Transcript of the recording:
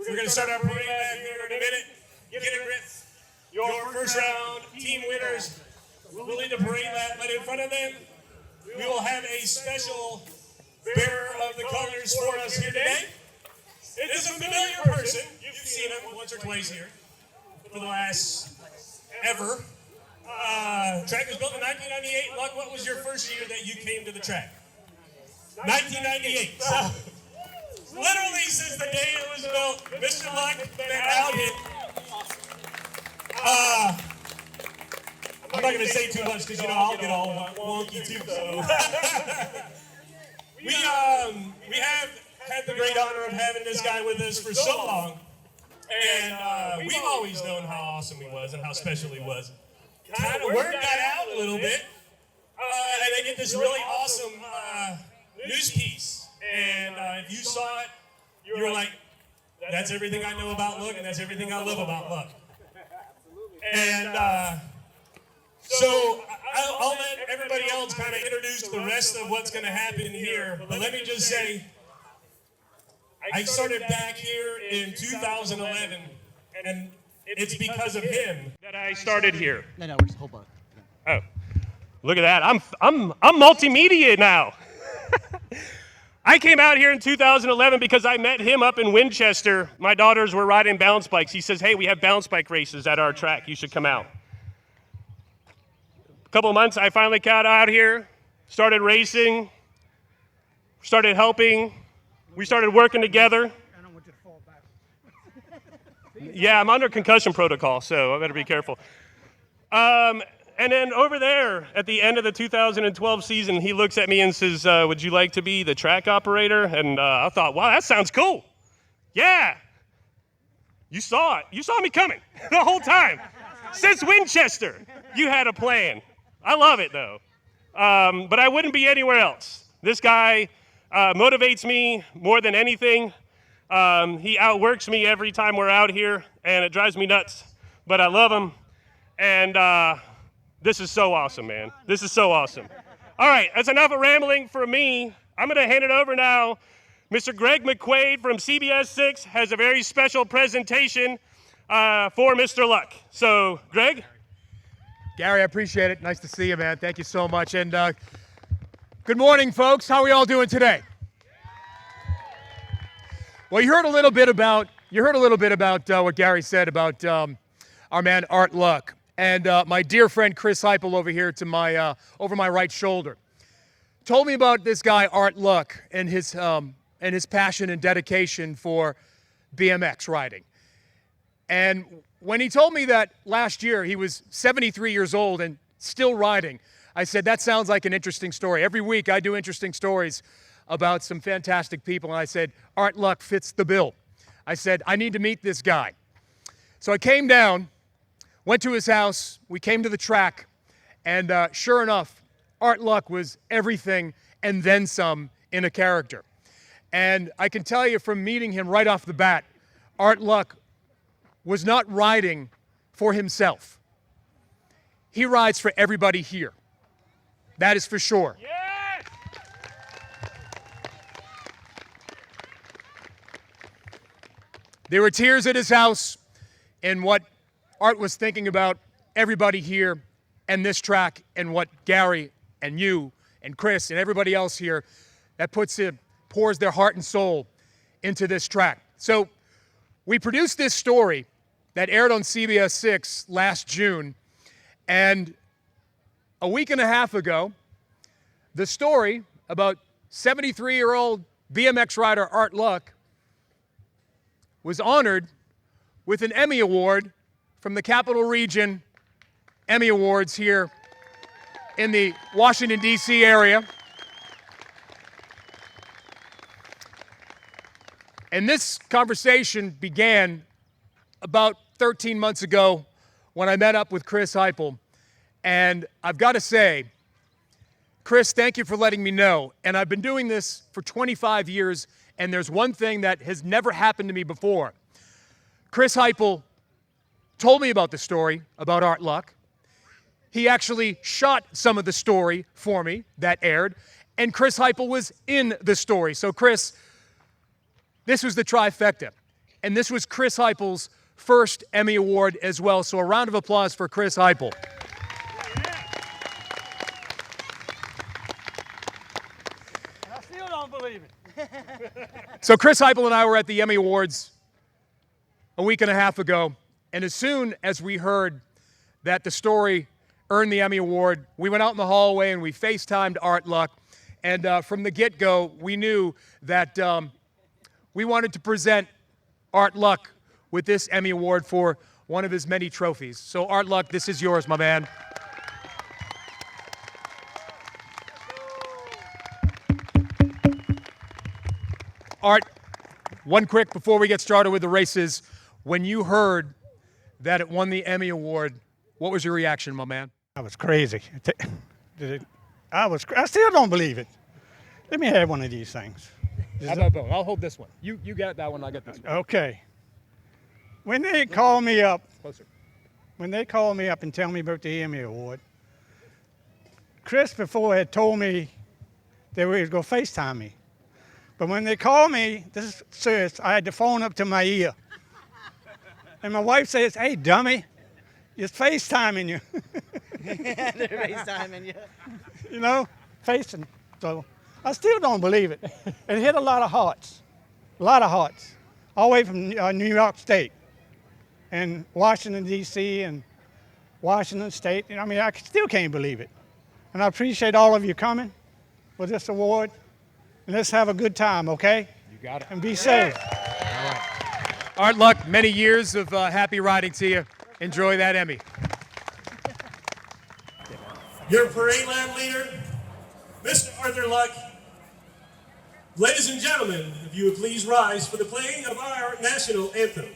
We're going to start our parade back here in a minute. Get it, Chris. Your first round team winners will lead the parade lap, but in front of them, we will have a special bearer of the colors for us here today. It is a familiar person. You've seen him once or twice here for the last ever. Track was built in 1998. Luck, what was your first year that you came to the track? 1998. So, literally since the day it was built, Mr. Luck been out it. I'm not going to say too much because, I'll get all wonky too. So we have had the great honor of having this guy with us for so long. And we've always known how awesome he was and how special he was. Kind of word got out a little bit. And they get this really awesome news piece. And if you saw it, you were like, that's everything I know about Luck, and that's everything I love about Luck. And so I'll let everybody else kind of introduce the rest of what's going to happen here. But let me just say, I started back here in 2011, and it's because of him that I started here. No, we're just hold on. Oh, look at that! I'm multimedia now. I came out here in 2011 because I met him up in Winchester. My daughters were riding bounce bikes. He says, "Hey, we have bounce bike races at our track. You should come out." A couple of months, I finally got out here, started racing, started helping. We started working together. I don't want you to fall back. Yeah, I'm under concussion protocol, so I better be careful. And then over there, at the end of the 2012 season, he looks at me and says, would you like to be the track operator? And I thought, wow, that sounds cool. Yeah. You saw it. You saw me coming the whole time. Since Winchester, you had a plan. I love it, though. But I wouldn't be anywhere else. This guy motivates me more than anything. He outworks me every time we're out here, and it drives me nuts. But I love him, and this is so awesome, man. This is so awesome. All right, that's enough of rambling for me. I'm going to hand it over now. Mr. Greg McQuaid from CBS 6 has a very special presentation for Mr. Luck. So, Greg? Gary, I appreciate it. Nice to see you, man. Thank you so much. And good morning, folks. How are we all doing today? Well, you heard a little bit about what Gary said about our man Art Luck and my dear friend Chris Heupel over here to my over my right shoulder. Told me about this guy Art Luck and his passion and dedication for BMX riding. And when he told me that last year he was 73 years old and still riding, I said, that sounds like an interesting story. Every week I do interesting stories about some fantastic people, and I said, Art Luck fits the bill. I said, I need to meet this guy. So I came down, went to his house, we came to the track, and sure enough, Art Luck was everything and then some in a character. And I can tell you from meeting him right off the bat, Art Luck was not riding for himself. He rides for everybody here. That is for sure. Yes! There were tears at his house, and what Art was thinking about everybody here and this track and what Gary and you and Chris and everybody else here that pours their heart and soul into this track. So we produced this story that aired on CBS 6 last June, and a week and a half ago, the story about 73-year-old BMX rider Art Luck was honored with an Emmy Award from the Capital Region Emmy Awards here in the Washington, D.C. area. And this conversation began about 13 months ago when I met up with Chris Heupel. And I've got to say, Chris, thank you for letting me know. And I've been doing this for 25 years, and there's one thing that has never happened to me before. Chris Heupel told me about the story about Art Luck. He actually shot some of the story for me that aired, and Chris Heupel was in the story. So Chris, this was the trifecta. And this was Chris Heupel's first Emmy Award as well. So a round of applause for Chris Heupel. I still don't believe it. So Chris Heupel and I were at the Emmy Awards a week and a half ago, and as soon as we heard that the story earned the Emmy Award, we went out in the hallway and we FaceTimed Art Luck, and from the get-go, we knew that we wanted to present Art Luck with this Emmy Award for one of his many trophies. So Art Luck, this is yours, my man. Art, one quick before we get started with the races. When you heard that it won the Emmy Award, what was your reaction, my man? I was crazy. I still don't believe it. Let me have one of these things. How about both? I'll hold this one. You get that one, I'll get this one. Okay. When they call me up, Closer. when they call me up and tell me about the Emmy Award, Chris before had told me they were going to FaceTime me. But when they called me, this is serious, I had the phone up to my ear. And my wife says, "Hey, dummy, it's FaceTiming you." They're FaceTiming you. You know, facing. So I still don't believe it. It hit a lot of hearts, all the way from New York State and Washington, D.C. and Washington State. I mean, I still can't believe it. And I appreciate all of you coming with this award. And let's have a good time, okay? You got it. And be safe. Art Luck, many years of happy riding to you. Enjoy that Emmy. Your parade lab leader, Mr. Arthur Luck. Ladies and gentlemen, if you would please rise for the playing of our national anthem.